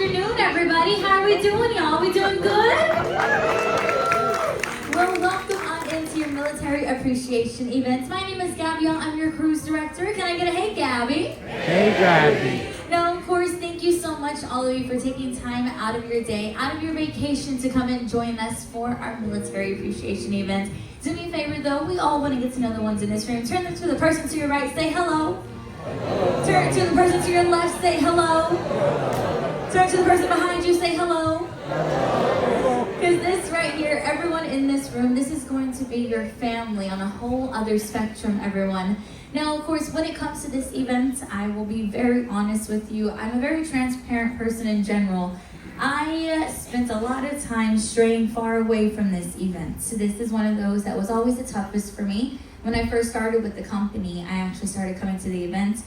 afternoon, everybody. How are we doing, y'all? We doing good? Well, welcome on into your military appreciation events. My name is Gabby. I'm your cruise director. Can I get a hey, Gabby? Hey, Gabby. Now, of course, thank you so much, all of you, for taking time out of your day, out of your vacation to come and join us for our military appreciation event. Do me a favor, though. We all want to get to know the ones in this room. Turn to the person to your right, say hello. Turn to the person to your left, say hello. Turn to the person behind you, say hello. Because this right here, everyone in this room, this is going to be your family on a whole other spectrum, everyone. Now, of course, when it comes to this event, I will be very honest with you. I'm a very transparent person in general. I spent a lot of time straying far away from this event. So this is one of those that was always the toughest for me. When I first started with the company, I actually started coming to the event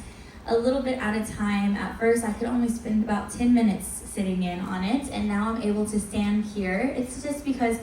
a little bit at a time. At first, I could only spend about 10 minutes sitting in on it, and now I'm able to stand here. It's just because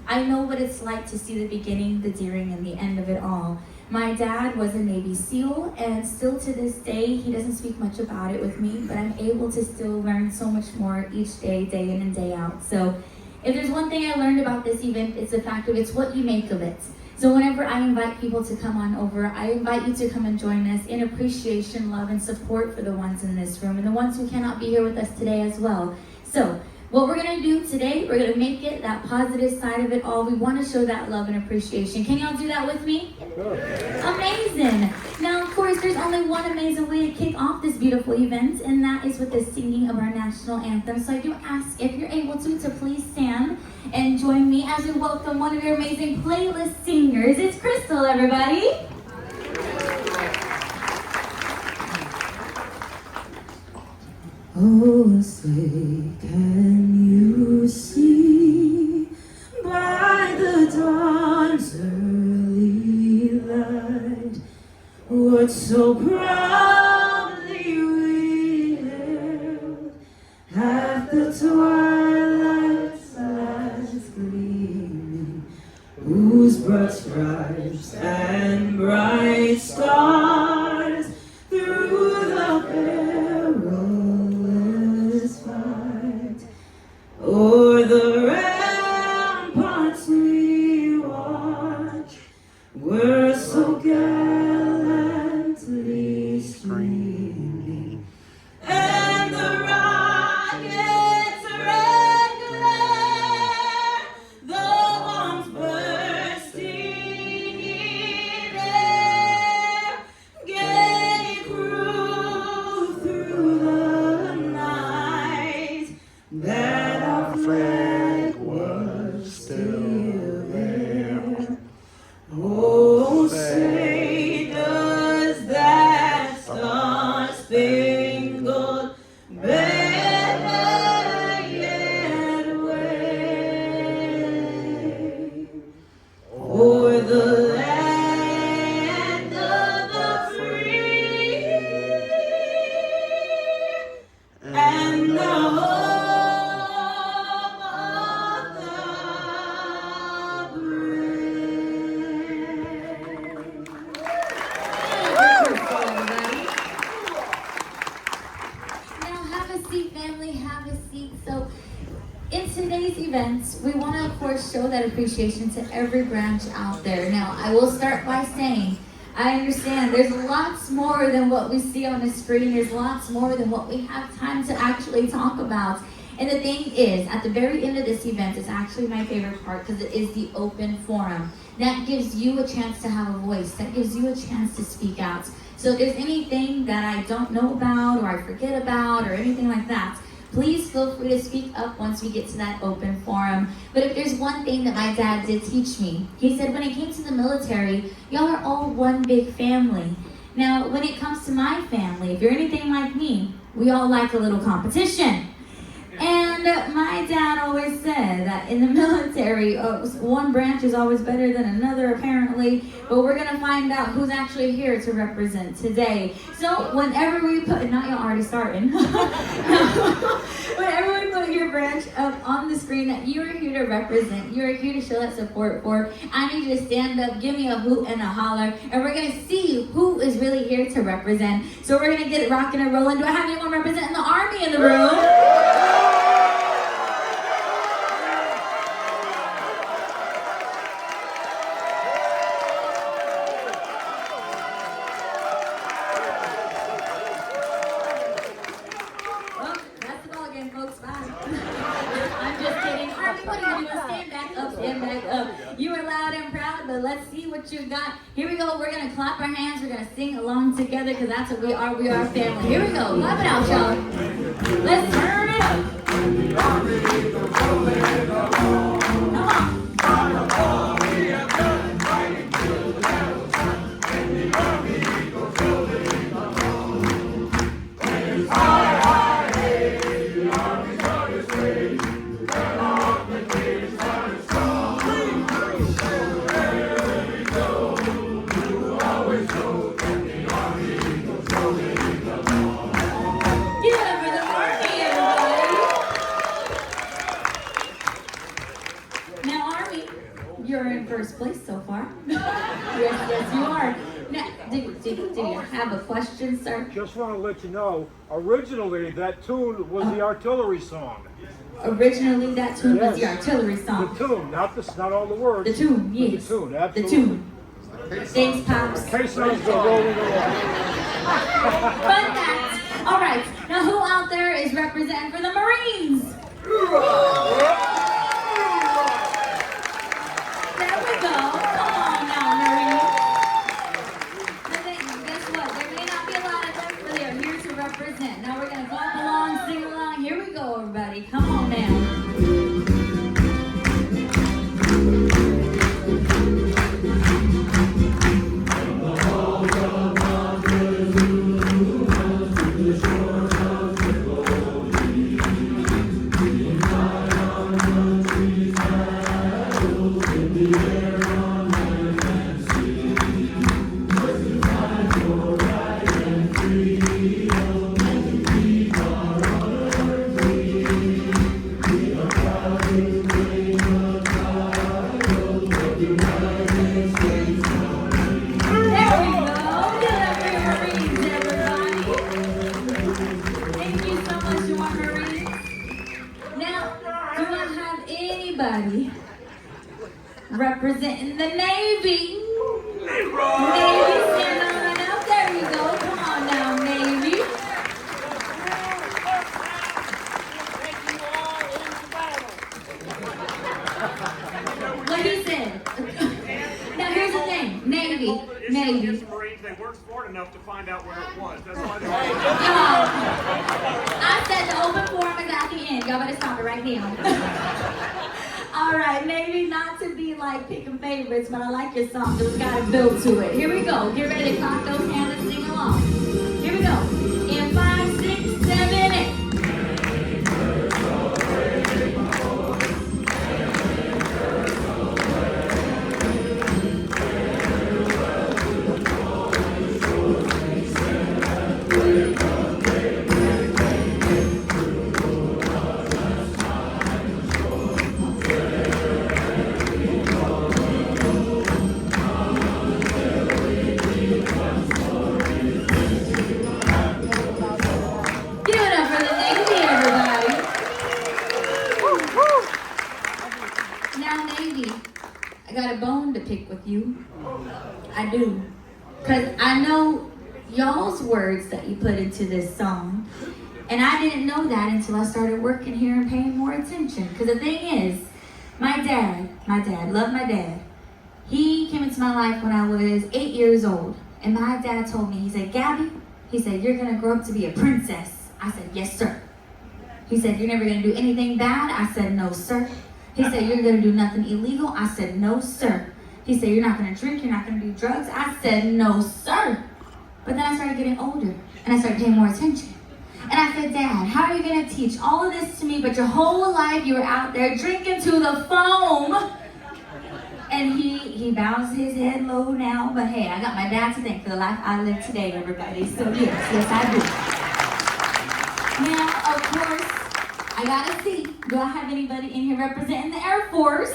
I know what it's like to see the beginning, the during, and the end of it all. My dad was a Navy SEAL, and still to this day, he doesn't speak much about it with me, but I'm able to still learn so much more each day, day in and day out. So if there's one thing I learned about this event, it's the fact of it's what you make of it. So whenever I invite people to come on over, I invite you to come and join us in appreciation, love, and support for the ones in this room and the ones who cannot be here with us today as well. So what we're going to do today, we're going to make it that positive side of it all. We want to show that love and appreciation. Can y'all do that with me? Sure. Amazing. Now, of course, there's only one amazing way to kick off this beautiful event, and that is with the singing of our national anthem. So I do ask if you're able to please stand and join me as we welcome one of your amazing playlist singers. It's Crystal, everybody. Oh, say, can you see by the dawn's early light what so proudly we hailed at the twilight's last gleaming, whose broad stripes and bright stars through the perilous fight o'er the ramparts we watch were so gallantly streaming, and the rockets' red glare, the bombs bursting in air, gave proof through the night that our flag was still there. Oh, say does that star-spangled banner yet wave o'er the land of the free and the home of the Now have a seat, family, have a seat. So in today's event, we want to, of course, show that appreciation to every branch out there. Now, I will start by saying, I understand there's lots more than what we see on the screen. There's lots more than what we have time to actually talk about. And the thing is, at the very end of this event, it's actually my favorite part because it is the open forum. That gives you a chance to have a voice. That gives you a chance to speak out. So if there's anything that I don't know about or I forget about or anything like that, please feel free to speak up once we get to that open forum. But if there's one thing that my dad did teach me, he said when it came to the military, y'all are all one big family. Now, when it comes to my family, if you're anything like me, we all like a little competition. And my dad always said that in the military, one branch is always better than another, apparently. But we're going to find out who's actually here to represent today. So whenever we put, not y'all already starting. Whenever we put your branch up on the screen that you are here to represent, you are here to show that support for, I need you to stand up, give me a hoot and a holler, and we're going to see who is really here to represent. So we're going to get it rocking and rolling. Do I have anyone representing the Army in the room? what you got. Here we go. We're going to clap our hands. We're going to sing along together because that's what we are. We are family. Here we go. Clap it out, y'all. Let's turn it up. Come on. You're in first place so far. yes, you are. Now, do you have a question, sir? Just want to let you know, originally that tune was the artillery song. Originally that tune was the artillery song. The tune, not all the words. The tune, yes. The tune, absolutely. The tune. Thanks, Pops. K-songs go rolling along. Fun fact. All right. Now, who out there is representing for the Marines? There we go. Come on now, Marines. Guess what? There may not be a lot of them, but they're here to represent. Now we're going to clap along, sing along. Here we go, everybody. Come on now. Representing the Navy. Navy, stand on right up. There you go. Come on now, Navy. What he said. Now here's the thing. Navy. Marines, they weren't smart enough to find out where it was. That's why they're I said the open forum is at the end. Y'all better stop it right now. All right, maybe not to be like picking favorites, but I like your song, so it's got a build to it. Here we go. Get ready to clap those hands and sing along. Here we go. In 5, 6, 7, 8. With you, I do, because I know y'all's words that you put into this song, and I didn't know that until I started working here and paying more attention. Because the thing is, my dad, love my dad. He came into my life when I was 8 years old, and my dad told me, he said, Gabby, he said, you're gonna grow up to be a princess. I said, yes, sir. He said, you're never gonna do anything bad. I said, no, sir. He said, you're gonna do nothing illegal. I said, no, sir. He said, you're not going to drink, you're not going to do drugs. I said, no, sir. But then I started getting older, and I started paying more attention. And I said, Dad, how are you going to teach all of this to me, but your whole life you were out there drinking to the foam? And he bows his head low now, but hey, I got my dad to thank for the life I live today, everybody. So yes, I do. Now, of course, I got to see, do I have anybody in here representing the Air Force?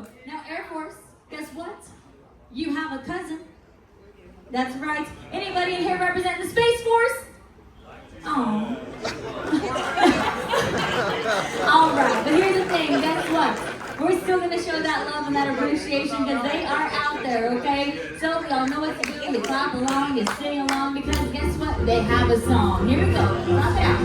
go. Now, Air Force, guess what? You have a cousin. That's right. Anybody in here represent the Space Force? Oh. All right, but here's the thing. Guess what? We're still going to show that love and that appreciation because they are out there, okay? So we all know what to do. You clap along, you sing along because guess what? They have a song. Here we go. Clap it out.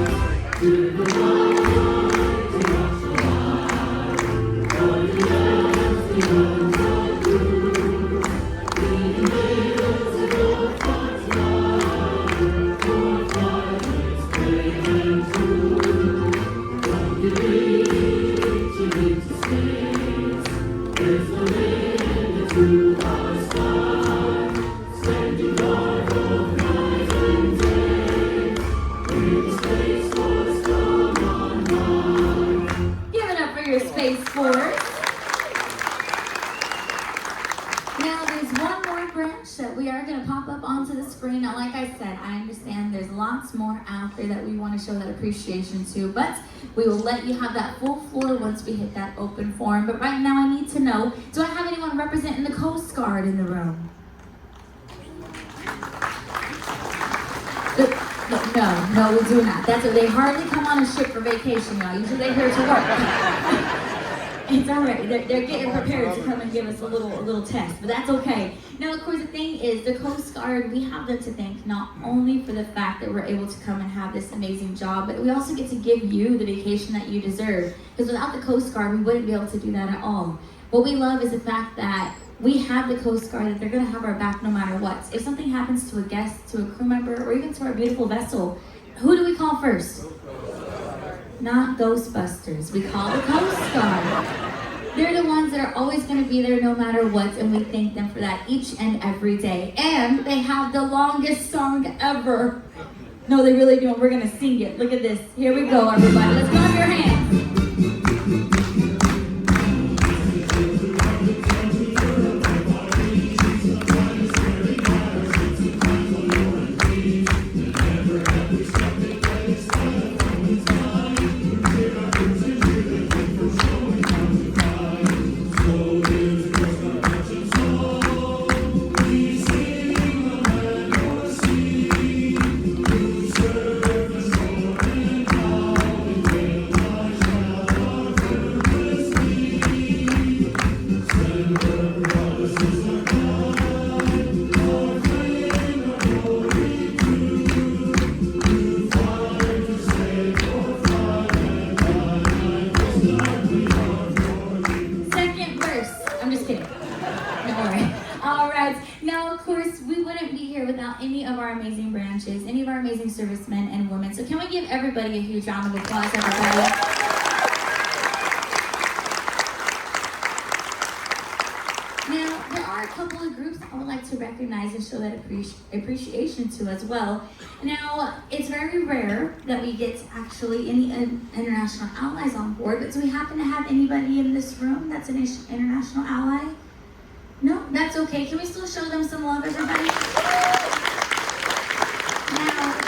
Give it up for your Space Force. Now there's one more branch that we are going to pop up onto the screen. Now like I said, I understand there's lots more out there that we want to show that appreciation to, but we will let you have that full floor once we hit that open forum. But right now I need to know, do I have anyone representing the Coast Guard in the room? No, we do not. That's what they hardly come on a ship for vacation, y'all. Usually they're here to work. It's all right. They're getting prepared to come and give us a little test, but that's okay. Now, of course, the thing is, the Coast Guard, we have them to thank not only for the fact that we're able to come and have this amazing job, but we also get to give you the vacation that you deserve. Because without the Coast Guard, we wouldn't be able to do that at all. What we love is the fact that we have the Coast Guard, that they're going to have our back no matter what. If something happens to a guest, to a crew member, or even to our beautiful vessel, who do we call first? Not Ghostbusters. We call the Coast Guard. They're the ones that are always going to be there no matter what, and we thank them for that each and every day. And they have the longest song ever. No, they really don't. We're going to sing it. Look at this. Here we go, everybody. Let's clap your hands. Any of our amazing servicemen and women. So can we give everybody a huge round of applause, everybody? Now, there are a couple of groups I would like to recognize and show that appreciation to as well. Now, it's very rare that we get actually any international allies on board, but do we happen to have anybody in this room that's an international ally? No? That's okay. Can we still show them some love, everybody? Now,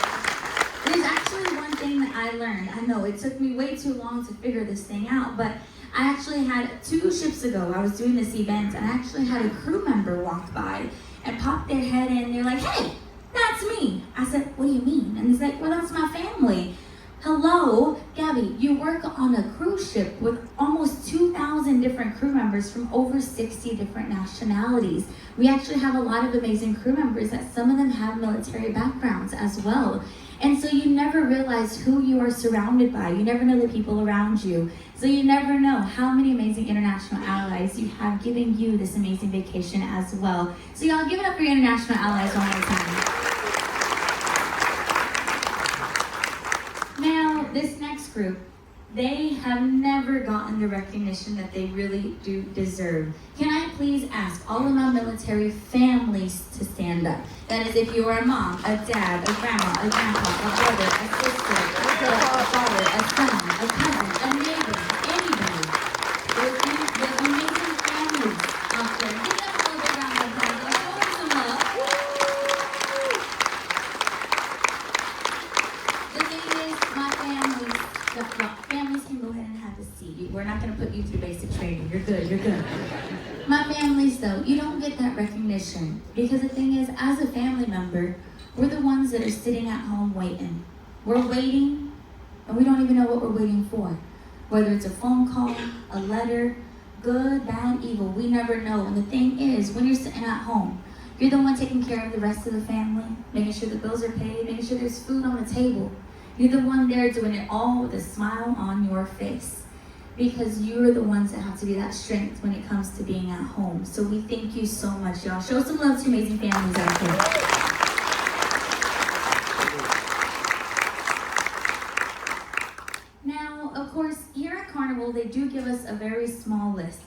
there's actually one thing that I learned. I know it took me way too long to figure this thing out, but I actually had 2 ships ago, I was doing this event, and I actually had a crew member walk by and pop their head in. They're like, "Hey, that's me." I said, "What do you mean?" And he's like, "Well, that's my family." Hello, Gabby, you work on a cruise ship with almost 2,000 different crew members from over 60 different nationalities. We actually have a lot of amazing crew members that some of them have military backgrounds as well. And so you never realize who you are surrounded by. You never know the people around you. So you never know how many amazing international allies you have giving you this amazing vacation as well. So y'all give it up for your international allies one more time. Now, this next group, they have never gotten the recognition that they really do deserve. Can I please ask all of my military families to stand up? That is, if you are a mom, a dad, a grandma, a grandpa, a brother, a sister, a father, a son, a cousin, a neighbor, anybody. There's amazing families out there. Give them a little bit round of applause. Show them some love. The thing is, my families can go ahead and have a seat. We're not going to put you through basic training. You're good, you're good. My families though, you don't get that recognition because the thing is, as a family member, we're the ones that are sitting at home waiting. We're waiting and we don't even know what we're waiting for. Whether it's a phone call, a letter, good, bad, evil, we never know. And the thing is, when you're sitting at home, you're the one taking care of the rest of the family, making sure the bills are paid, making sure there's food on the table. You're the one there doing it all with a smile on your face because you're the ones that have to be that strength when it comes to being at home. So we thank you so much, y'all. Show some love to amazing families out there. Now, of course, here at Carnival, they do give us a very small list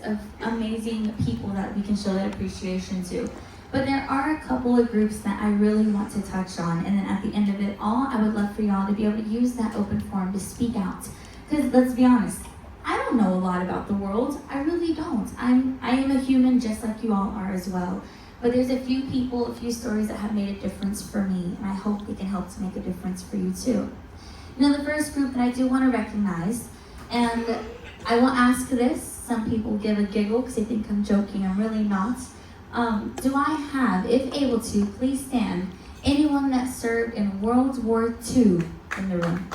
of amazing people that we can show that appreciation to. But there are a couple of groups that I really want to touch on, and then at the end of it all, I would love for y'all to be able to use that open forum to speak out. Because let's be honest, I don't know a lot about the world. I really don't. I am a human just like you all are as well. But there's a few people, a few stories that have made a difference for me, and I hope they can help to make a difference for you too. Now, the first group that I do want to recognize, and I will ask this, some people give a giggle because they think I'm joking, I'm really not. Do I have, if able to, please stand, anyone that served in World War II in the room?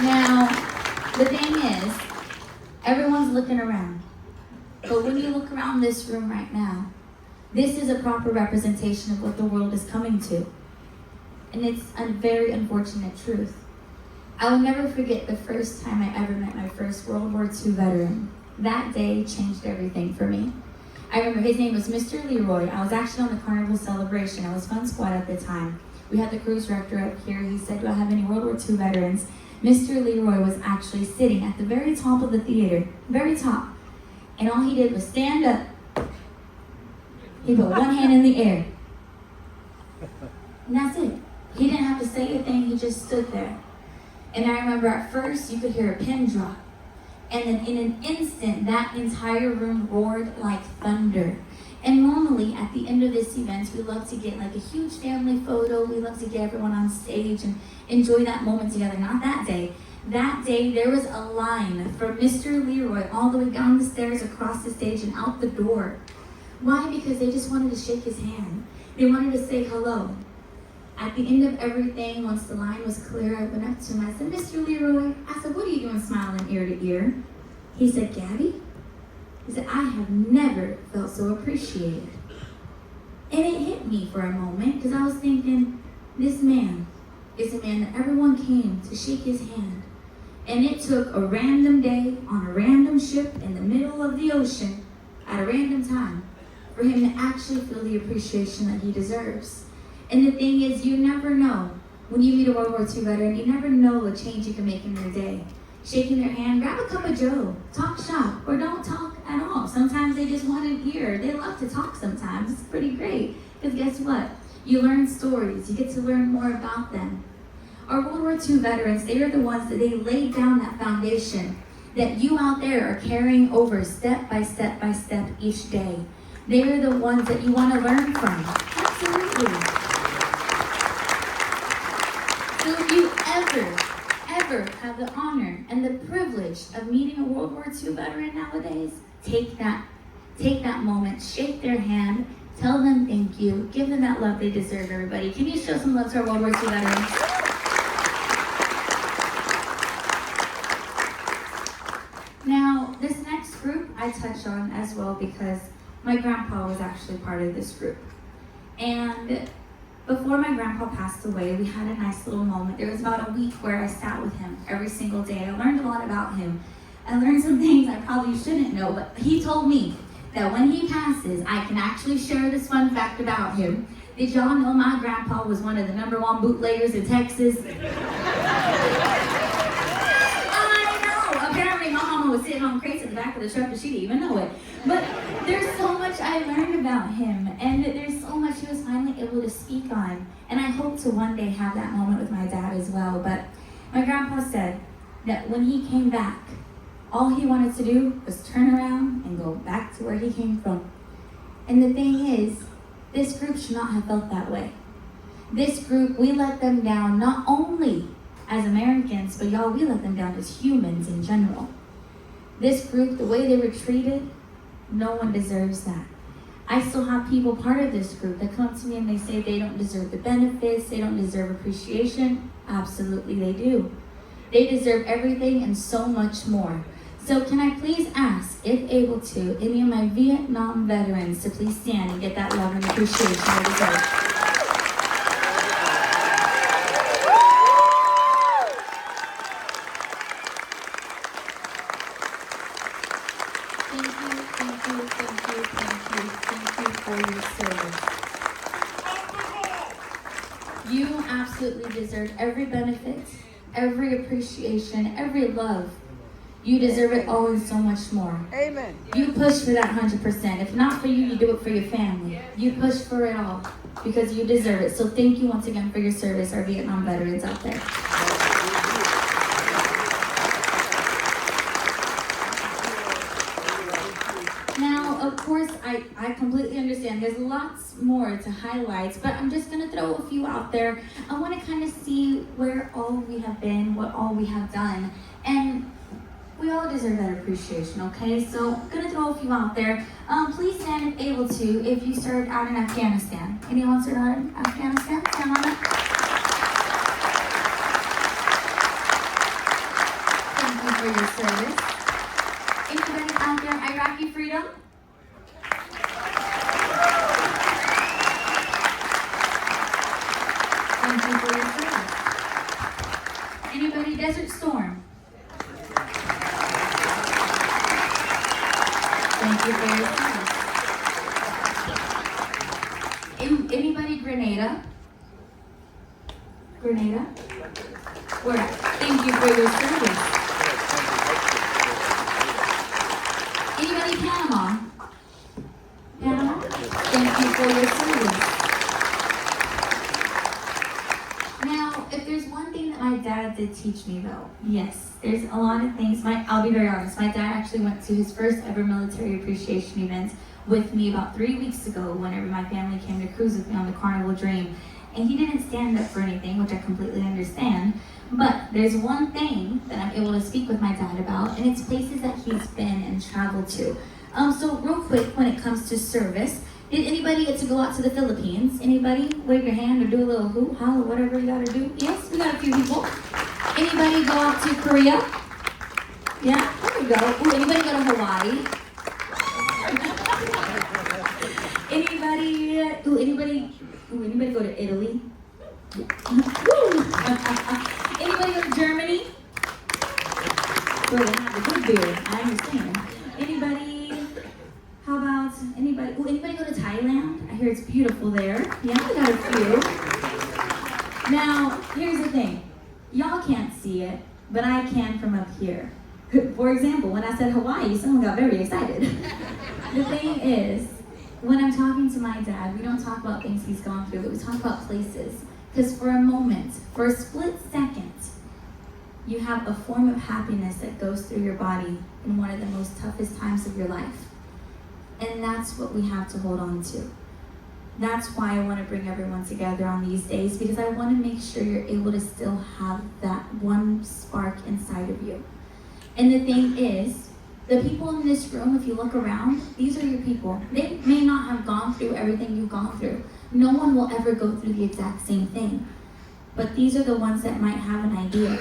Now, the thing is, everyone's looking around. But when you look around this room right now, this is a proper representation of what the world is coming to. And it's a very unfortunate truth. I will never forget the first time I ever met my first World War II veteran. That day changed everything for me. I remember his name was Mr. Leroy. I was actually on the Carnival celebration. I was Fun Squad at the time. We had the cruise director up here. He said, do I have any World War II veterans? Mr. Leroy was actually sitting at the very top of the theater, very top. And all he did was stand up. He put one hand in the air. And that's it. He didn't have to say a thing, he just stood there. And I remember at first you could hear a pin drop. And then in an instant, that entire room roared like thunder. And normally at the end of this event, we love to get like a huge family photo. We love to get everyone on stage and enjoy that moment together. Not that day. That day, there was a line from Mr. Leroy all the way down the stairs, across the stage, and out the door. Why? Because they just wanted to shake his hand. They wanted to say hello. At the end of everything, once the line was clear, I went up to him. I said, Mr. Leroy, I said, what are you doing smiling ear to ear? He said, Gabby? He said, I have never felt so appreciated. And it hit me for a moment because I was thinking, this man is a man that everyone came to shake his hand. And it took a random day on a random ship in the middle of the ocean at a random time for him to actually feel the appreciation that he deserves. And the thing is, you never know. When you meet a World War II veteran, you never know the change you can make in their day. Shaking their hand, grab a cup of joe, talk shop, or don't talk at all. Sometimes they just want an ear. They love to talk sometimes. It's pretty great. Because guess what? You learn stories. You get to learn more about them. Our World War II veterans, they are the ones that they laid down that foundation that you out there are carrying over step by step by step each day. They are the ones that you want to learn from. Absolutely. So if you ever have the honor and the privilege of meeting a World War II veteran nowadays, take that moment, shake their hand, tell them thank you, give them that love they deserve, everybody. Can you show some love to our World War II veterans? Now, this next group I touch on as well because my grandpa was actually part of this group. And before my grandpa passed away, we had a nice little moment. There was about a week where I sat with him every single day. I learned a lot about him. I learned some things I probably shouldn't know, but he told me that when he passes, I can actually share this fun fact about him. Did y'all know my grandpa was one of the #1 bootleggers in Texas? Apparently my mama was sitting on crates at the back of the truck and she didn't even know it. But there's so much I learned about him and there's so much he was finally able to speak on. And I hope to one day have that moment with my dad as well. But my grandpa said that when he came back, all he wanted to do was turn around and go back to where he came from. And the thing is, this group should not have felt that way. This group, we let them down not only as Americans, but y'all, we let them down as humans in general. This group, the way they were treated, no one deserves that. I still have people part of this group that come to me and they say they don't deserve the benefits, they don't deserve appreciation. Absolutely they do. They deserve everything and so much more. So can I please ask, if able to, any of my Vietnam veterans to please stand and get that love and appreciation they deserve. For your service. You absolutely deserve every benefit, every appreciation, every love. You deserve it all and so much more. Amen. You push for that 100%. If not for you, you do it for your family. You push for it all because you deserve it. So thank you once again for your service, our Vietnam veterans out there. Of course, I completely understand. There's lots more to highlight, but I'm just going to throw a few out there. I want to kind of see where all we have been, what all we have done, and we all deserve that appreciation, okay? So I'm going to throw a few out there. Please stand if able to if you served out in Afghanistan. Anyone served out in Afghanistan? Stand on it. Thank you for your service. Anybody out there, Iraqi freedom? Thank you for your service. Anybody Desert Storm? Thank you for your service. Anybody Grenada? Grenada? Where? Thank you for your service. Anybody Panama? Panama? Thank you for your service. Now, if there's one thing that my dad did teach me though, yes, there's a lot of things. I'll be very honest, my dad actually went to his first ever military appreciation event with me about 3 weeks ago whenever my family came to cruise with me on the Carnival Dream. And he didn't stand up for anything, which I completely understand. But there's one thing that I'm able to speak with my dad about, and it's places that he's been and traveled to. So real quick, when it comes to service, did anybody get to go out to the Philippines? Anybody wave your hand or do a little hoop, holla, whatever you gotta do? Yes, we got a few people. Anybody go out to Korea? Yeah, there we go. Ooh, anybody go to Hawaii? Anybody go to Italy? Yeah. Anybody go to Germany? Where they have the good beer, I understand. Anybody, how about anybody go to Thailand? I hear it's beautiful there. Yeah, we got a few. Now, here's the thing. Y'all can't see it, but I can from up here. For example, when I said Hawaii, someone got very excited. The thing is, when I'm talking to my dad, we don't talk about things he's gone through, but we talk about places. Because for a moment, for a split second, you have a form of happiness that goes through your body in one of the most toughest times of your life. And that's what we have to hold on to. That's why I want to bring everyone together on these days, because I want to make sure you're able to still have that one spark inside of you. And the thing is, the people in this room, if you look around, these are your people. They may not have gone through everything you've gone through. No one will ever go through the exact same thing. But these are the ones that might have an idea.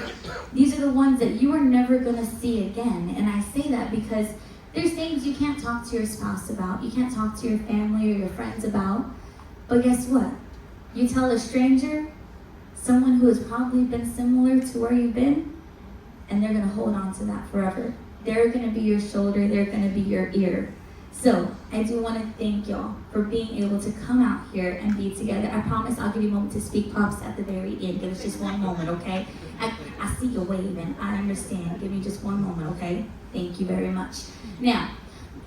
These are the ones that you are never going to see again. And I say that because there's things you can't talk to your spouse about. You can't talk to your family or your friends about. But guess what? You tell a stranger, someone who has probably been similar to where you've been, and they're going to hold on to that forever. They're going to be your shoulder. They're going to be your ear. So I do want to thank y'all for being able to come out here and be together. I promise I'll give you a moment to speak, Pops, at the very end. Give us just one moment, okay? I see you waving. I understand. Give me just one moment, okay? Thank you very much. Now,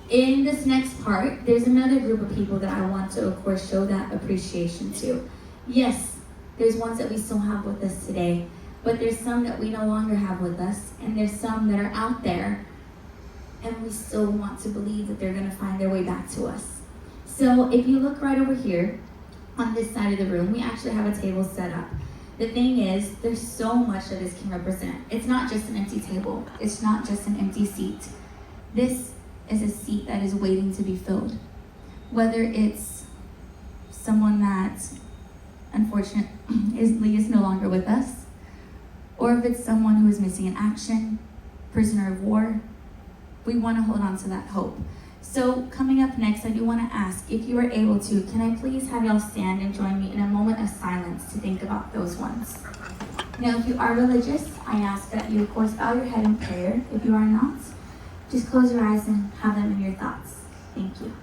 in this next part, there's another group of people that I want to, of course, show that appreciation to. Yes, there's ones that we still have with us today, but there's some that we no longer have with us, and there's some that are out there, and we still want to believe that they're going to find their way back to us. So if you look right over here, on this side of the room, we actually have a table set up. The thing is, there's so much that this can represent. It's not just an empty table. It's not just an empty seat. This is a seat that is waiting to be filled. Whether it's someone that, unfortunately, is no longer with us, or if it's someone who is missing in action, prisoner of war, we want to hold on to that hope. So coming up next, I do want to ask, if you are able to, can I please have y'all stand and join me in a moment of silence to think about those ones. Now, if you are religious, I ask that you, of course, bow your head in prayer. If you are not, just close your eyes and have them in your thoughts. Thank you.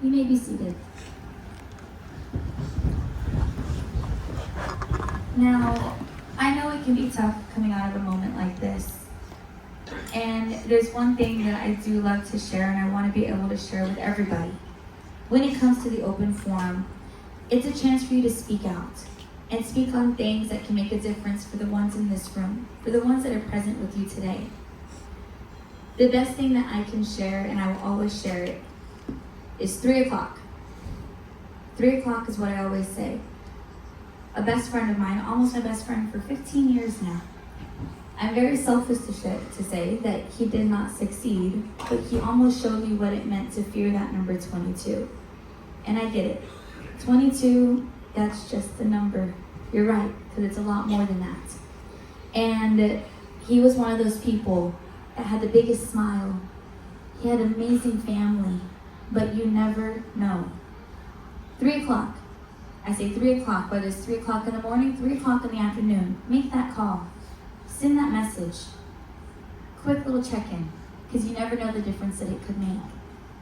You may be seated. Now, I know it can be tough coming out of a moment like this. And there's one thing that I do love to share, and I want to be able to share with everybody. When it comes to the open forum, it's a chance for you to speak out and speak on things that can make a difference for the ones in this room, for the ones that are present with you today. The best thing that I can share, and I will always share it, is 3 o'clock. 3 o'clock is what I always say. A best friend of mine, almost my best friend for 15 years now. I'm very selfish to say that he did not succeed, but he almost showed me what it meant to fear that number 22. And I get it. 22, that's just the number. You're right, because it's a lot more than that. And he was one of those people that had the biggest smile. He had an amazing family. But you never know. 3 o'clock. I say 3 o'clock, whether it's 3 o'clock in the morning, 3 o'clock in the afternoon. Make that call. Send that message. Quick little check-in, because you never know the difference that it could make.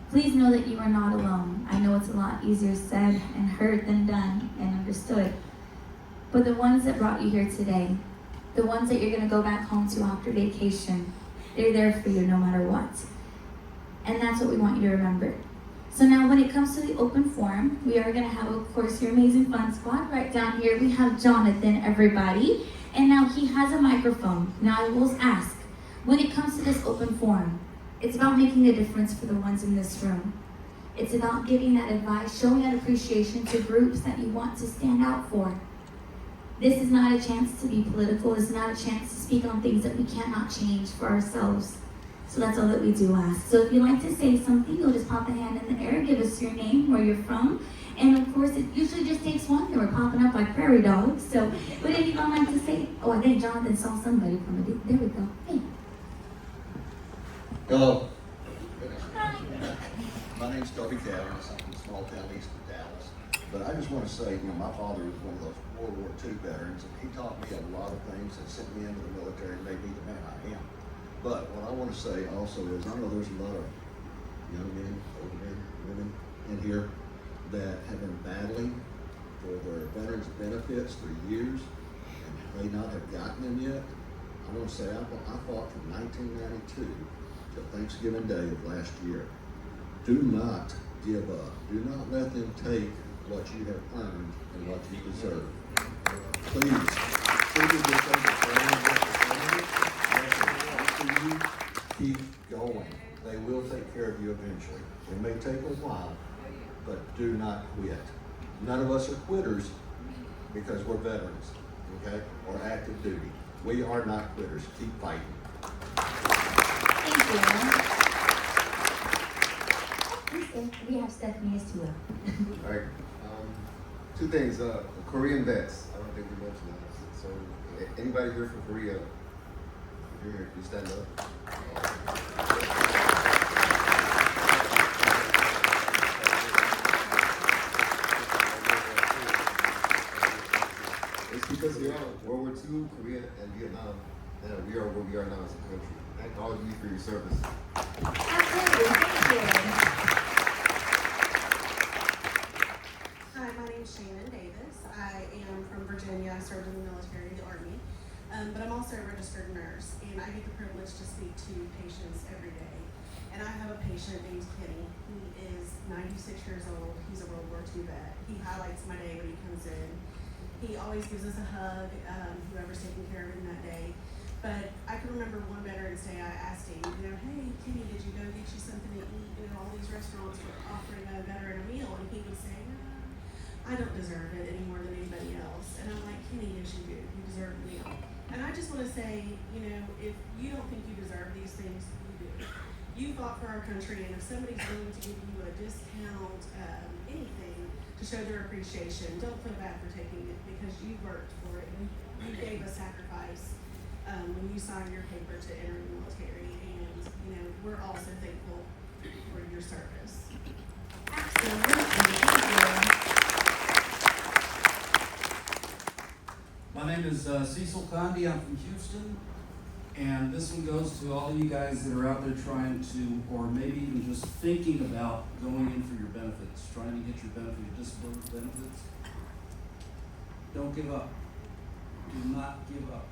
Please know that you are not alone. I know it's a lot easier said and heard than done and understood. But the ones that brought you here today, the ones that you're going to go back home to after vacation, they're there for you no matter what. And that's what we want you to remember. So now when it comes to the open forum, we are going to have, of course, your amazing fun squad. Right down here, we have Jonathan, everybody. And now he has a microphone. Now I will ask, when it comes to this open forum, it's about making a difference for the ones in this room. It's about giving that advice, showing that appreciation to groups that you want to stand out for. This is not a chance to be political. It's not a chance to speak on things that we cannot change for ourselves. So that's all that we do ask. So if you'd like to say something, you'll just pop a hand in the air, give us your name, where you're from. And of course, it usually just takes one. They were popping up like prairie dogs. So would anyone like to say? Oh, I think Jonathan saw somebody from it. There we go. Hey. Hello. Hi. My name's Toby Cabby. I'm from a small town east of Dallas. But I just want to say, my father was one of those World War II veterans, and he taught me a lot of things and sent me into the military and made me the man I am. But what I want to say also is, I know there's a lot of young men, old men, women in here that have been battling for their veterans benefits for years and may not have gotten them yet. I want to say I fought from 1992 to Thanksgiving Day of last year. Do not give up. Do not let them take what you have earned and what you deserve. Please, keep going. They will take care of you eventually. It may take a while, but do not quit. None of us are quitters because we're veterans, okay, or active duty. We are not quitters. Keep fighting. Thank you. Okay, we have Stephanie as well. All right. Two things. Korean vets. I don't think we mentioned that. So, anybody here from Korea? If you're here, can you stand up? It's because we are World War II, Korea, and Vietnam, and we are where we are now as a country. Thank all of you for your service. Absolutely, thank you. Hi, my name is Shannon Davis. I am from Virginia. I served in the military, the Army, but I'm also a registered nurse, and I get the privilege to speak to patients every day. And I have a patient named Kenny. He is 96 years old. He's a World War II vet. He highlights my day when he comes in. He always gives us a hug, whoever's taking care of him that day. But I can remember one Veterans Day, I asked him, hey, Kenny, did you go get you something to eat? All these restaurants were offering a veteran a meal, and he would say, no, I don't deserve it any more than anybody else. And I'm like, Kenny, yes, you do. You deserve a meal. And I just want to say, if you don't think you deserve these things, you do. You fought for our country, and if somebody's willing to give you a discount, anything to show their appreciation, don't feel bad for taking it because you worked for it. You gave a sacrifice when you signed your paper to enter the military, and we're also thankful for your service. Absolutely, thank you. My name is Cecil Condi. I'm from Houston, and this one goes to all of you guys that are out there trying to, or maybe even just thinking about going in for your benefits, trying to get your benefit, your disability benefits. Don't give up. Do not give up.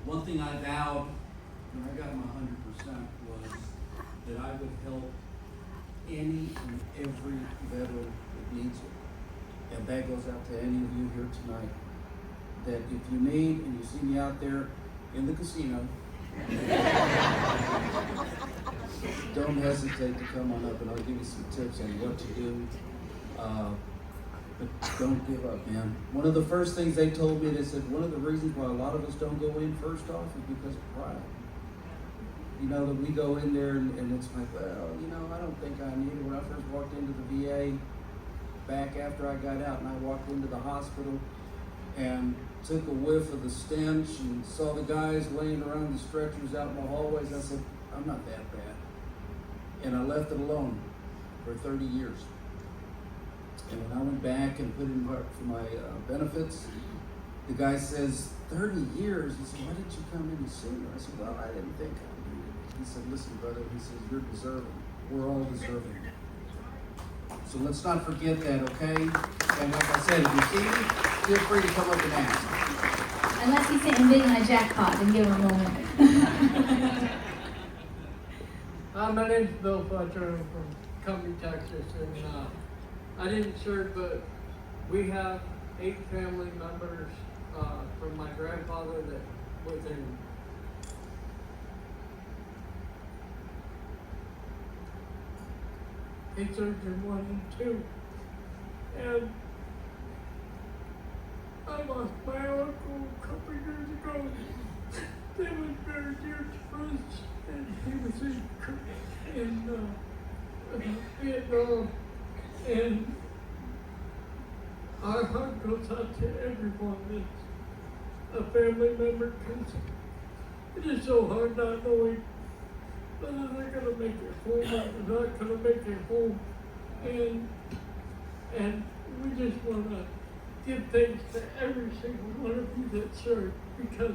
One thing I vowed when I got my 100% was that I would help any and every veteran that needs it. And that goes out to any of you here tonight, that if you need and you see me out there in the casino, don't hesitate to come on up and I'll give you some tips on what to do. But don't give up, man. One of the first things they told me, they said, one of the reasons why a lot of us don't go in first off is because of pride. That we go in there and it's like, well, I don't think I need it. When I first walked into the VA, back after I got out and I walked into the hospital and took a whiff of the stench and saw the guys laying around the stretchers out in the hallways, I said, I'm not that bad. And I left it alone for 30 years. And when I went back and put in for my benefits, the guy says, 30 years? He said, why didn't you come in sooner? I said, well, I didn't think I needed it. He said, listen, brother, he says, you're deserving. We're all deserving. So let's not forget that, okay? And like I said, if you see me, feel free to come up and ask. Unless he's sitting big on a jackpot, then give him a moment. Hi, my name's Bill Fletcher. I'm from Cumbie, Texas, and I didn't serve, but we have 8 family members from my grandfather that was in he served in 1 and 2, and I lost my uncle a couple years ago. That was very dear to us, and he was in Vietnam, and our heart goes out to everyone that's a family member, because it is so hard not knowing whether they're going to make it home or they're not going to make it home. And we just want to give thanks to every single one of you that served, because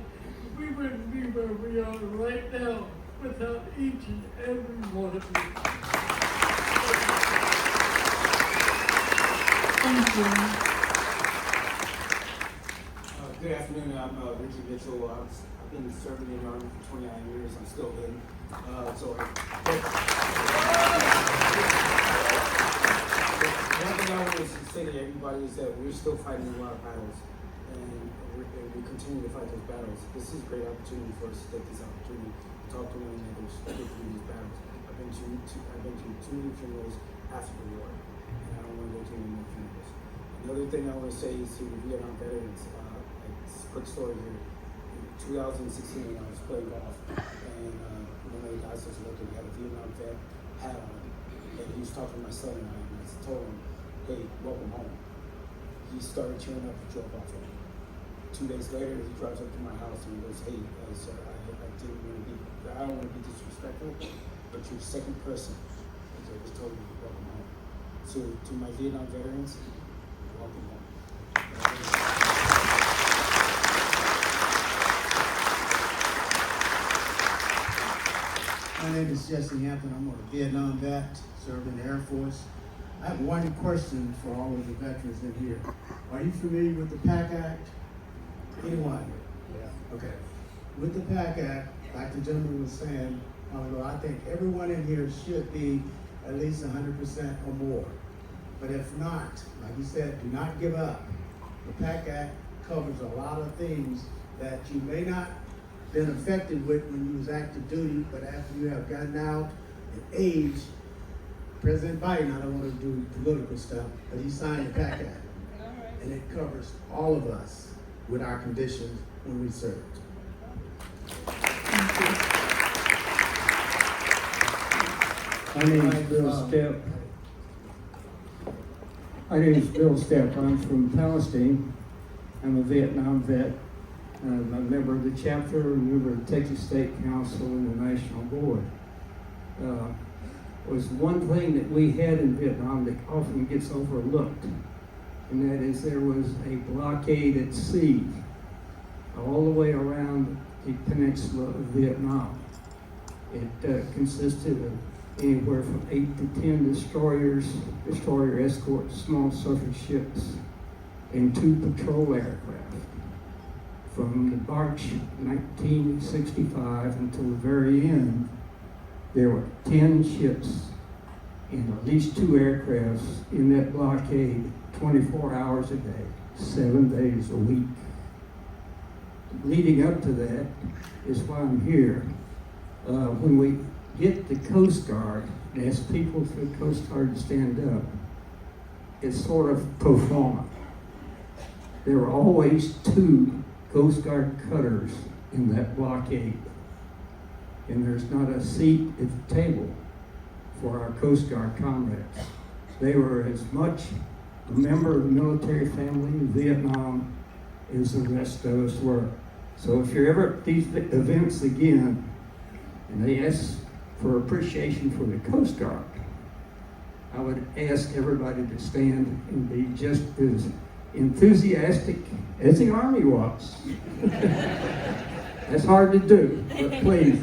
we wouldn't be where we are right now without each and every one of you. Thank you. Good afternoon, I'm Ricky Mitchell. I've been serving in the Army for 29 years. I'm still in. One thing I want to say to everybody is that we're still fighting a lot of battles, and we continue to fight those battles. This is a great opportunity for us to take this opportunity to talk to one another, to get through these battles. I've been to too many funerals after the war, and I don't want to go to any more funerals. Another thing I want to say is to the Vietnam veterans. Quick story here. In 2016, I was playing golf, and one of the guys was looking, we had a Vietnam vet hat on. and he was talking to my son and I told him, hey, welcome home. He started cheering up and drove off on me. 2 days later, he drives up to my house and he goes, hey, sir, I don't want to be disrespectful, but you're the second person that just told me welcome home. So to my Vietnam veterans, welcome home. My name is Jesse Hampton. I'm a Vietnam vet, served in the Air Force. I have one question for all of the veterans in here. Are you familiar with the PAC Act? Anyone? Yeah. Okay. With the PAC Act, like the gentleman was saying, although I think everyone in here should be at least 100% or more. But if not, like you said, do not give up. The PAC Act covers a lot of things that you may not been affected with when you was active duty, but after you have gotten out and aged, President Biden, I don't want to do political stuff, but he signed the PAC Act. And it covers all of us with our conditions when we served. My name is Bill Stepp. I'm from Palestine. I'm a Vietnam vet. I'm a member of the chapter, a member of the Texas State Council and the National Board. Was one thing that we had in Vietnam that often gets overlooked, and that is there was a blockade at sea all the way around the peninsula of Vietnam. It consisted of anywhere from 8 to 10 destroyers, destroyer escorts, small surface ships, and 2 patrol aircraft. From the March 1965 until the very end, there were 10 ships and at least 2 aircrafts in that blockade 24 hours a day, 7 days a week. Leading up to that is why I'm here. When we get the Coast Guard and ask people for the Coast Guard to stand up, it's sort of pro forma. There were always 2 Coast Guard cutters in that blockade. And there's not a seat at the table for our Coast Guard comrades. They were as much a member of the military family in Vietnam as the rest of us were. So if you're ever at these events again, and they ask for appreciation for the Coast Guard, I would ask everybody to stand and be just as enthusiastic as the Army was. That's hard to do, but please.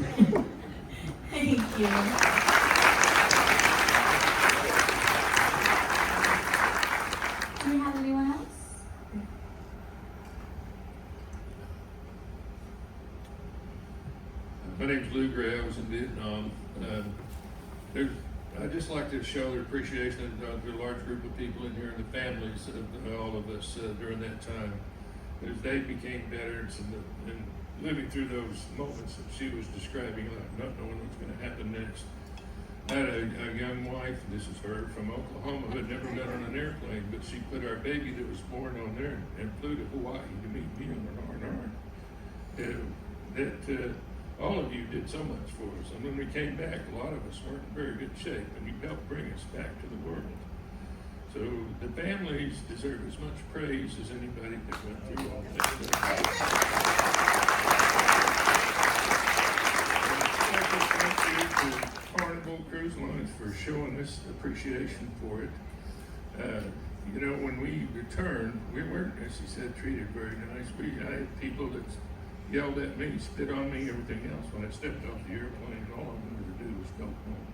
Thank you. Do we have anyone else? My name's Lou Gray. I was in Vietnam. I'd just like to show their appreciation to a large group of people in here and the families of all of us during that time. As they became veterans and living through those moments that she was describing, like not knowing what's going to happen next. I had a young wife, this is her, from Oklahoma, who had never been on an airplane, but she put our baby that was born on there and flew to Hawaii to meet me on an R&R. All of you did so much for us, and when we came back, a lot of us weren't in very good shape, and you helped bring us back to the world. So the families deserve as much praise as anybody that went through all that. Thank you to Carnival Cruise Lines for showing us appreciation for it. You know, when we returned, we weren't, as she said, treated very nice. I had people that yelled at me, spit on me, everything else. When I stepped off the airplane, all I wanted to do was go home.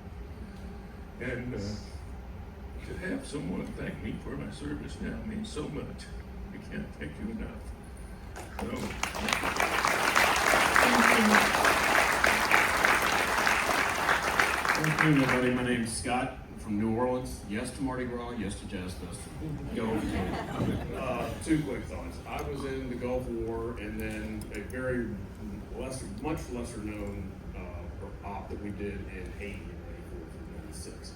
And to have someone thank me for my service now means so much. I can't thank you enough. So, Thank you, everybody. My name's Scott from New Orleans. Yes to Mardi Gras, yes to Jazz Fest. Go over to 2 quick thoughts. I was in the Gulf War, and then a very much lesser known op that we did in Haiti in 1994 through 96.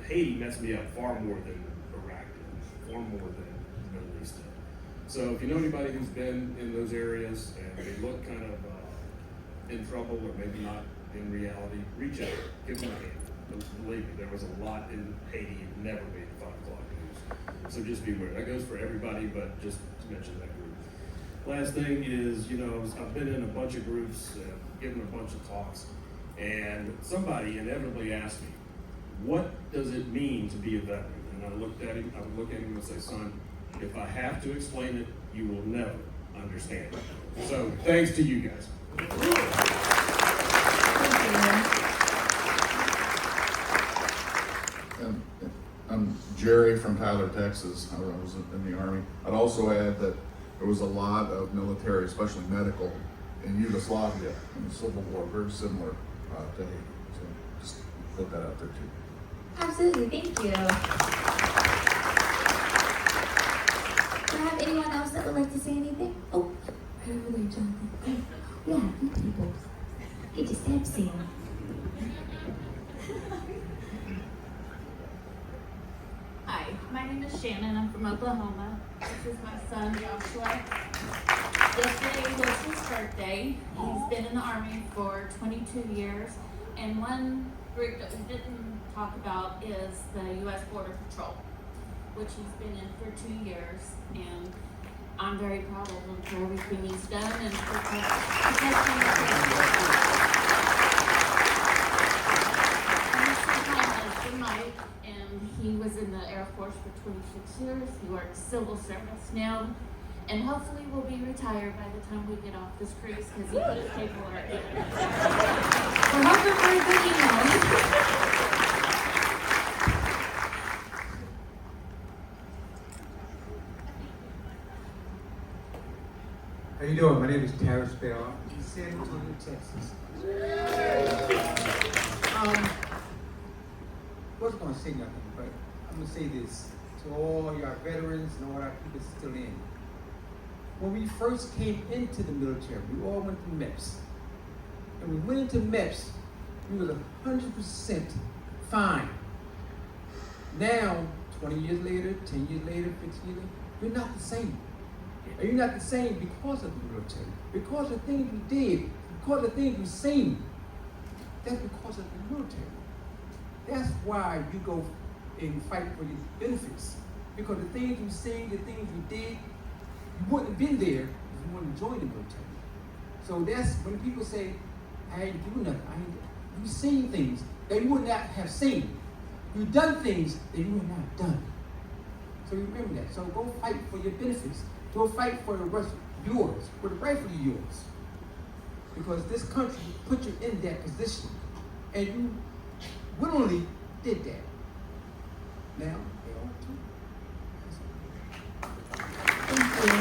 Haiti messed me up far more than Iraq did, far more than the Middle East did. So if you know anybody who's been in those areas and they look kind of in trouble or maybe not in reality, reach out, give them a hand. believe me, there was a lot in Haiti never made the 5 o'clock news. So just be aware. That goes for everybody, but just to mention that group. Last thing is, I've been in a bunch of groups, given a bunch of talks, and somebody inevitably asked me, what does it mean to be a veteran? And I would look at him and say, son, if I have to explain it, you will never understand it. So thanks to you guys. I'm Jerry from Tyler, Texas. I was in the Army. I'd also add that there was a lot of military, especially medical, in Yugoslavia in the Civil War, very similar to Haiti. So just put that out there too. Absolutely, thank you. Do I have anyone else that would like to say anything? Oh, right over there, Jonathan. Oh, yeah, you people. Get your steps in. Hi, my name is Shannon. I'm from Oklahoma. This is my son, Joshua. Yesterday was his birthday. He's been in the Army for 22 years. And one group that we didn't talk about is the U.S. Border Patrol, which he's been in for 2 years. And I'm very proud of him for everything he's done and for protecting the country. Mike, and he was in the Air Force for 26 years. He works civil service now, and hopefully will be retired by the time we get off this cruise because he put his paperwork in. We're hoping for a good email. How you doing? My name is Terrence Bell. I'm in San Antonio, Texas. Wasn't going to say nothing, but I'm going to say this to all your veterans and all our people still in. When we first came into the military, we all went to MEPS. And we went into MEPS, we were 100% fine. Now, 20 years later, 10 years later, 15 years later, we're not the same. And you're not the same because of the military, because of the things we did, because of the things we've seen. That's because of the military. That's why you go and fight for your benefits. Because the things you seen, the things you did, you wouldn't have been there if you wouldn't have joined the military. So that's when people say, I ain't doing nothing. You've seen things that you would not have seen. You've done things that you would not have done. So remember that. So go fight for your benefits. Go fight for the rest yours, for the rightfully yours. Because this country put you in that position. And you willingly did that. Now, they all do. Thank you.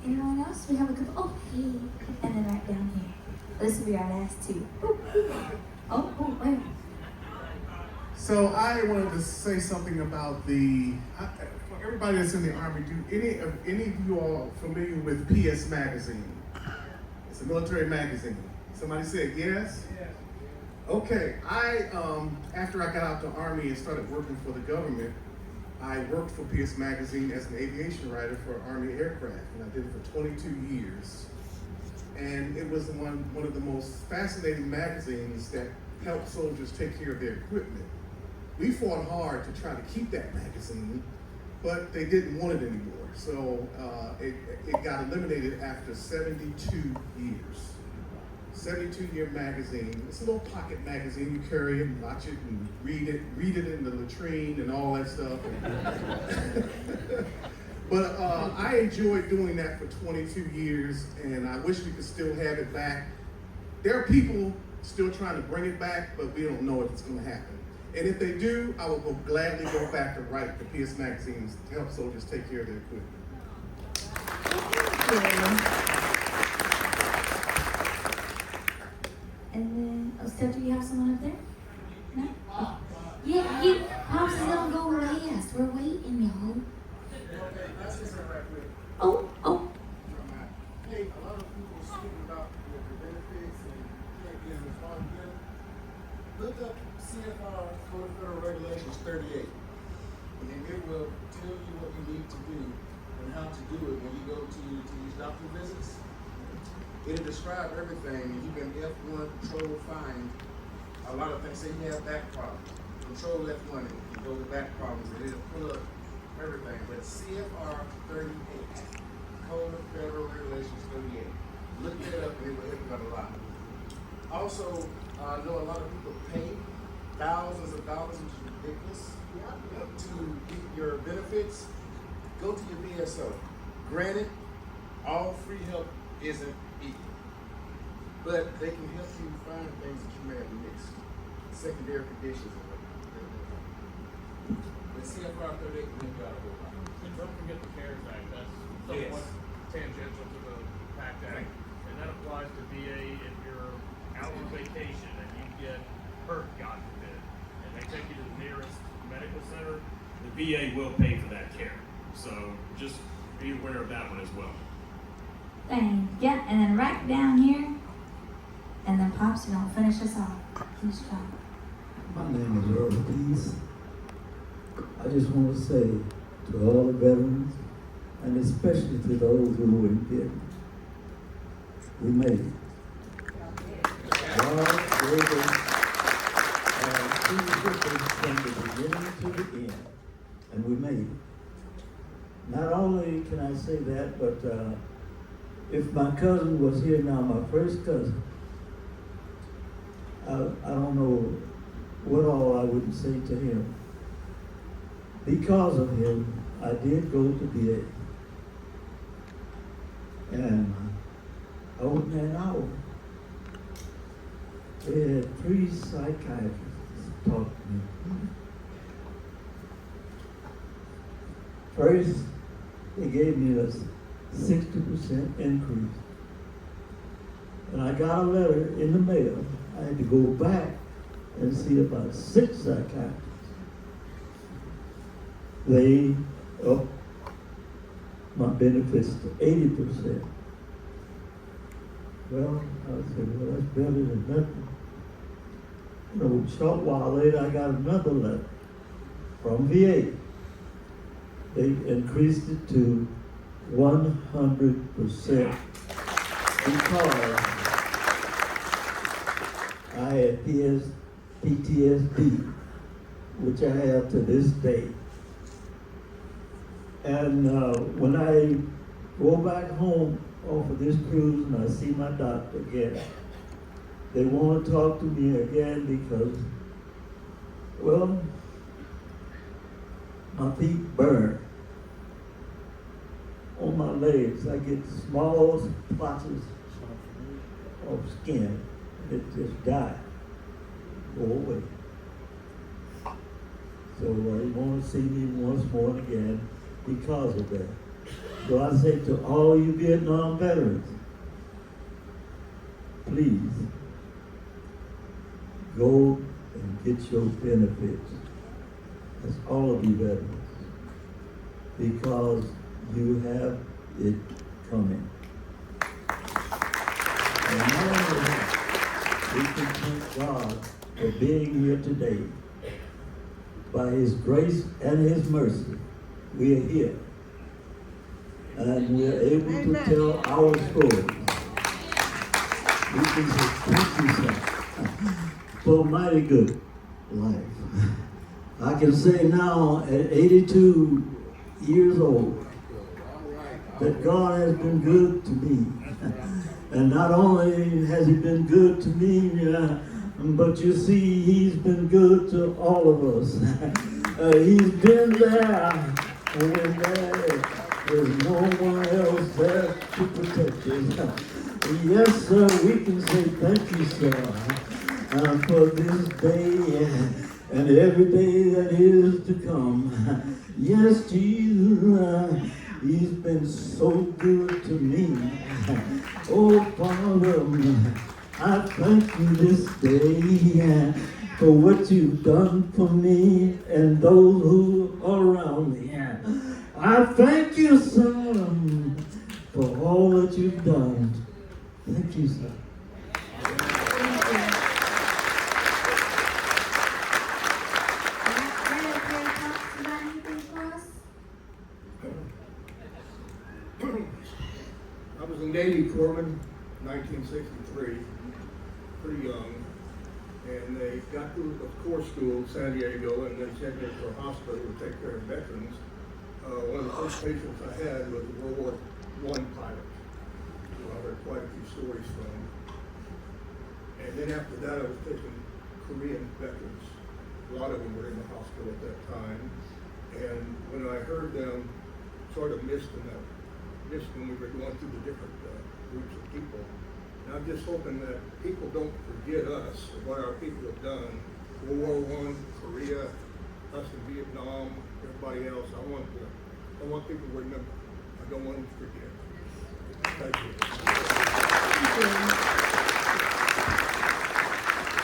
Anyone else? We have a couple. Oh, hey. And then right down here. This will be our last two. Wait. So I wanted to say something about for everybody that's in the Army, any of you all familiar with PS Magazine? It's a military magazine. Somebody said yes? Yes. Okay, after I got out the Army and started working for the government, I worked for PS Magazine as an aviation writer for Army aircraft, and I did it for 22 years. And it was one of the most fascinating magazines that helped soldiers take care of their equipment. We fought hard to try to keep that magazine, but they didn't want it anymore. So it got eliminated after 72 years. 72-year magazine. It's a little pocket magazine. You carry it and watch it and read it in the latrine and all that stuff. But I enjoyed doing that for 22 years, and I wish we could still have it back. There are people still trying to bring it back, but we don't know if it's going to happen. And if they do, I will gladly go back to write the PS magazines to help soldiers take care of their equipment. And then, Steph, do you have someone up there? No? Oh. Yeah, Pops is gonna go last. We're waiting, y'all. Oh. Hey, a lot of people speak about the benefits and can't get responded to. Look up CFR Code of Federal Regulations 38, and it will tell you what you need to do and how to do it when you go to these doctor visits. It'll describe everything, and you can F1 control find a lot of things. Say you have back problems, control F1 and you go to back problems, and it'll pull up everything. But CFR 38, Code of Federal Regulations 38. Look that up and it will help you out a lot. Also, I know a lot of people pay thousands of dollars, which is ridiculous, to get your benefits. Go to your VSO. Granted, all free help isn't equal, but they can help you find things that you may have missed, secondary conditions. The CFR 38 can help you out a whole lot. And don't forget the CARES Act. That's somewhat tangential to the PACT Act, and that applies to VA if you're out on vacation and you get hurt, God forbid, and they take you to the nearest medical center. The VA will pay for that care. So just be aware of that one as well. Thank you. And then right down here, and then Pops, you don't finish us off. Please try. My name is Earl Peace. I just want to say to all the veterans, and especially to those who were in Vietnam, we made it. God gave us from the beginning to the end, and we made it. Not only can I say that, but if my cousin was here now, my first cousin, I don't know what all I would say to him. Because of him, I did go to VA. And over an hour, they had 3 psychiatrists talk to me. First, they gave me a 60% increase. And I got a letter in the mail. I had to go back and see about 6 psychiatrists. They upped my benefits to 80%. Well, I said, well, that's better than nothing. You know, a short while later, I got another letter from VA. They increased it to 100% because I had PTSD, which I have to this day. And when I go back home off of this cruise and I see my doctor again, they want to talk to me again because, well, my feet burn. On my legs, I get small splotches of skin, and it just dies, go away. So they want to see me once more again because of that. So I say to all you Vietnam veterans, please go and get your benefits. That's all of you veterans, because you have it coming. And not only that, we can thank God for being here today. By His grace and His mercy, we are here. And we are able to tell our stories. We can say, thank you, sir, for a mighty good life. I can say now, at 82 years old, that God has been good to me. And not only has He been good to me, but you see, He's been good to all of us. He's been there when there's no one else there to protect us. Yes, sir, we can say thank you, sir, for this day and every day that is to come. Yes, Jesus, He's been so good to me. Oh, Father, I thank you this day for what you've done for me and those who are around me. I thank you, son, for all that you've done. Thank you, sir. I was in Navy corpsman, 1963, pretty young. And they got to the Corps School in San Diego and then sent me to a hospital to take care of veterans. One of the first patients I had was a World War I pilot, who I heard quite a few stories from. And then after that, I was taking Korean veterans. A lot of them were in the hospital at that time. And when I heard them sort of missed when we were going through the different groups of people. And I'm just hoping that people don't forget us, or what our people have done. World War I, Korea, us in Vietnam, everybody else. I want people to remember. I don't want them to forget. Thank you.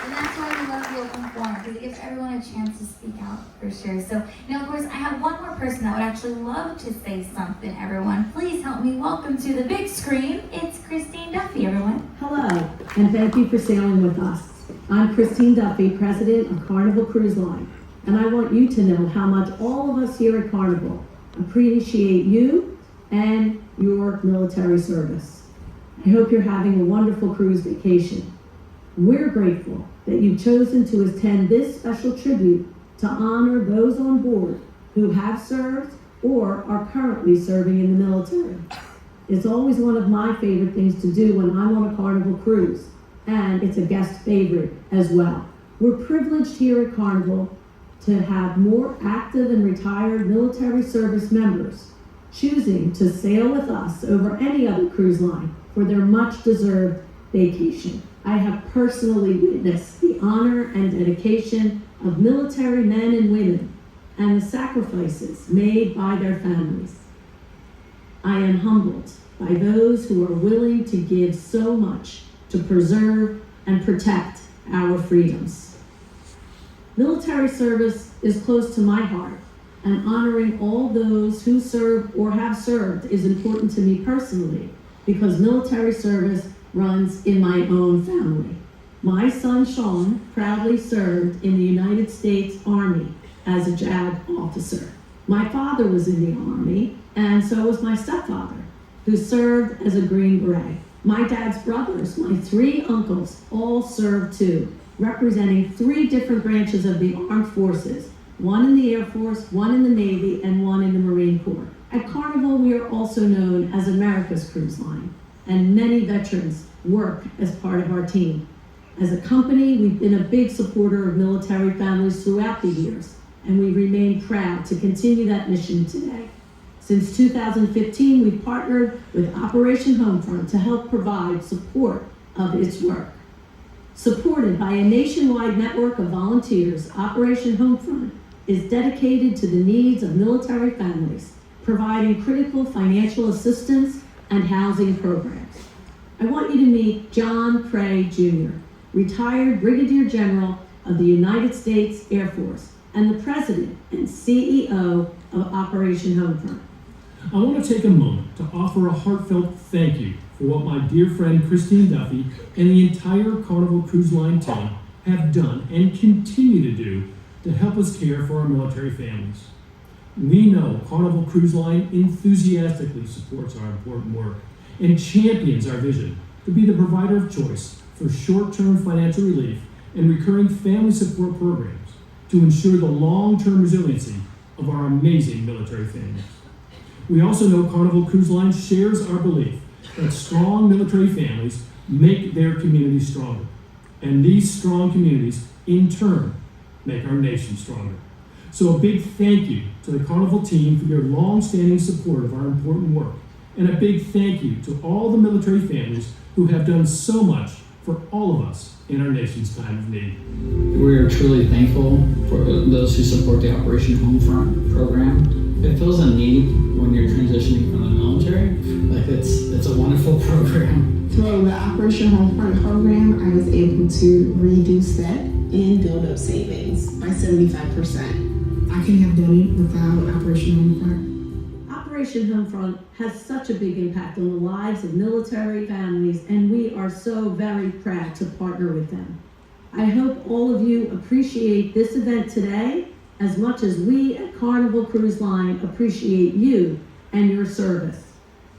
And that's why we love the open forum, because it gives everyone a chance to speak out for sure. So, now of course, I have one more person that would actually love to say something, everyone. Please help me welcome to the big screen. It's Christine Duffy, everyone. Hello, and thank you for sailing with us. I'm Christine Duffy, president of Carnival Cruise Line, and I want you to know how much all of us here at Carnival appreciate you and your military service. I hope you're having a wonderful cruise vacation. We're grateful that you've chosen to attend this special tribute to honor those on board who have served or are currently serving in the military. It's always one of my favorite things to do when I'm on a Carnival cruise, and it's a guest favorite as well. We're privileged here at Carnival to have more active and retired military service members choosing to sail with us over any other cruise line for their much-deserved vacation. I have personally witnessed the honor and dedication of military men and women and the sacrifices made by their families. I am humbled by those who are willing to give so much to preserve and protect our freedoms. Military service is close to my heart, and honoring all those who serve or have served is important to me personally, because military service runs in my own family. My son Sean proudly served in the United States Army as a JAG officer. My father was in the Army, and so was my stepfather, who served as a Green Beret. My dad's brothers, my 3 uncles, all served too, representing 3 different branches of the armed forces, 1 in the Air Force, 1 in the Navy, and 1 in the Marine Corps. At Carnival, we are also known as America's Cruise Line, and many veterans work as part of our team. As a company, we've been a big supporter of military families throughout the years, and we remain proud to continue that mission today. Since 2015, we've partnered with Operation Homefront to help provide support of its work. Supported by a nationwide network of volunteers, Operation Homefront is dedicated to the needs of military families, providing critical financial assistance and housing programs. I want you to meet John Prey Jr., retired Brigadier General of the United States Air Force and the President and CEO of Operation Homefront. I want to take a moment to offer a heartfelt thank you for what my dear friend Christine Duffy and the entire Carnival Cruise Line team have done and continue to do to help us care for our military families. We know Carnival Cruise Line enthusiastically supports our important work and champions our vision to be the provider of choice for short-term financial relief and recurring family support programs to ensure the long-term resiliency of our amazing military families. We also know Carnival Cruise Line shares our belief that strong military families make their communities stronger, and these strong communities, in turn, make our nation stronger. So a big thank you to the Carnival team for your long-standing support of our important work, and a big thank you to all the military families who have done so much for all of us in our nation's time of need. We are truly thankful for those who support the Operation Homefront program. It fills a need when you're transitioning from the military. Like it's a wonderful program. Through the Operation Homefront program, I was able to reduce debt and build up savings by 75%. I couldn't have done it without Operation Homefront. Operation Homefront has such a big impact on the lives of military families, and we are so very proud to partner with them. I hope all of you appreciate this event today as much as we at Carnival Cruise Line appreciate you and your service.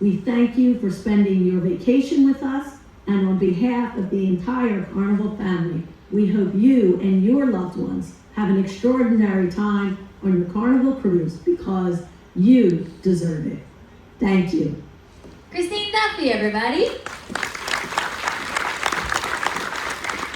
We thank you for spending your vacation with us, and on behalf of the entire Carnival family, we hope you and your loved ones have an extraordinary time on your Carnival cruise because you deserve it. Thank you. Christine Duffy, everybody.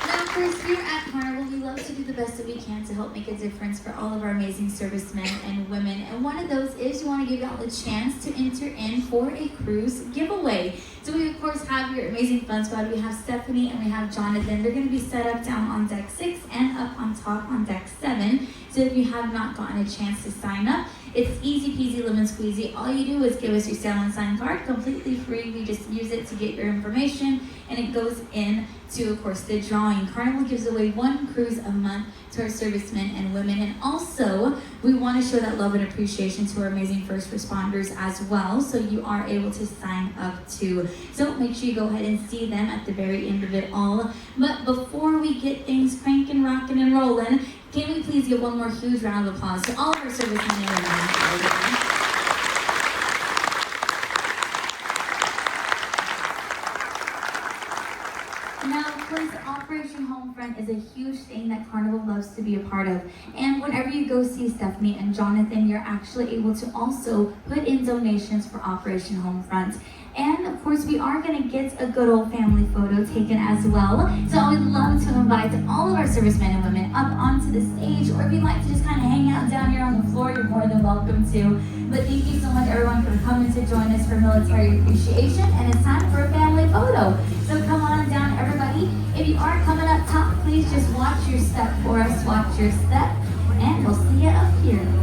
Now, of course, here at Carnival, we love to do the best that we can to help make a difference for all of our amazing servicemen and women. And one of those is we want to give y'all a chance to enter in for a cruise giveaway. So we, of course, have your amazing fun squad. We have Stephanie and we have Jonathan. They're going to be set up down on deck 6 and up on top on deck 7. So if you have not gotten a chance to sign up, it's easy peasy lemon squeezy. All you do is give us your sail and sign card, completely free. We just use it to get your information, and it goes in to, of course, the drawing. Carnival gives away 1 cruise a month to our servicemen and women, and also we want to show that love and appreciation to our amazing first responders as well. So you are able to sign up too. So make sure you go ahead and see them at the very end of it all. But before we get things cranking, rocking, and rolling, can we please give one more huge round of applause to all of our servicemen and women? Now, of course, Operation Homefront is a huge thing that Carnival loves to be a part of. And whenever you go see Stephanie and Jonathan, you're actually able to also put in donations for Operation Homefront. And of course, we are going to get a good old family photo taken as well. So I would love to invite all of our servicemen and women up onto the stage, or if you'd like to just kind of hang out down here on the floor, you're more than welcome to. But thank you so much, everyone, for coming to join us for Military Appreciation, and it's time for a family photo. So come on down, everybody. If you are coming up top, please just watch your step for us, watch your step, and we'll see you up here.